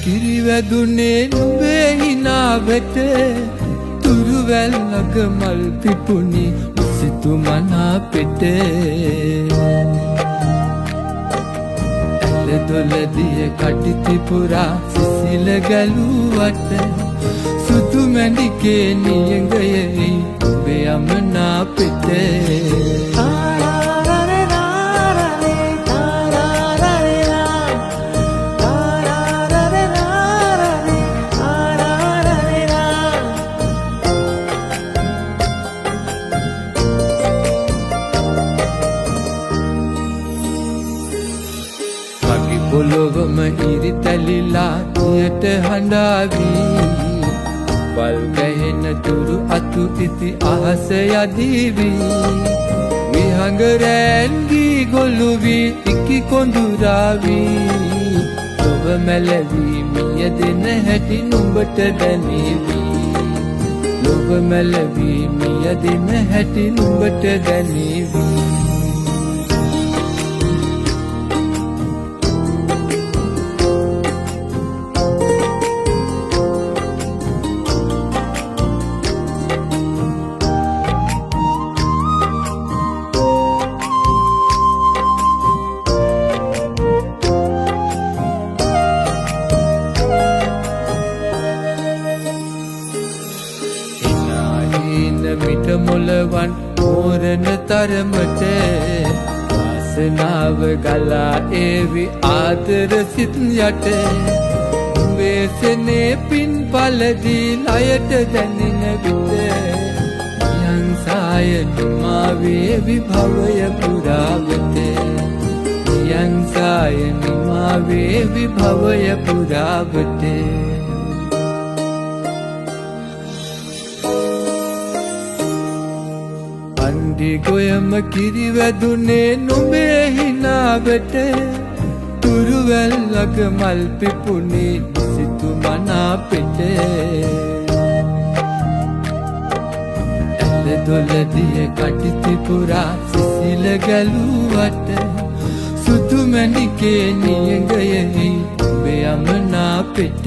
කිරිවැදුනේ නුඹේ හිනාවට තුරුවැල්ලක මල් පිපුණි සිතු මනාපෙට ඇල දොලදිය කටිති පුරා සිසිල ගැලුවට සුදු මැණිකේ නියඟයෙහි ඔබේ යමනාපෙට පොළොවම ඉරිතැලිලා දියට හඬාවී පල් ගැහෙන තුරු අතු ඉති අහස යදීවී විහඟ රෑන්ගී ගොළු වී ඉකි කොඳුරාවී ඔබ මැලවී මිය දෙන හැටි නුඹට දැනේවී ඔබ මැලවී මිය දෙන හැටි නුඹට දැනේවී මිට මොලවන් මෝරණ තරමට වාසනාව ගලා ඒවි ආදර සිත් යට වේසනේ පින් පලදී ලයට දැනෙන විට යන්සාය නිමාවේවි භවය පුරාවත යන්සාය නිමාවේවි භවය පුරාවත අන්දිගොයම කිරිවැදුනේ නුඹේ හිනාවට තුරුවැල්ලක මල් පිපුණි සිතු මනාපෙට ඇල දොලදිය කටිති පුරා සිසිල ගැලුවට සුදු මැණිකේ නියඟයෙහි ඔබේ යමනාපෙට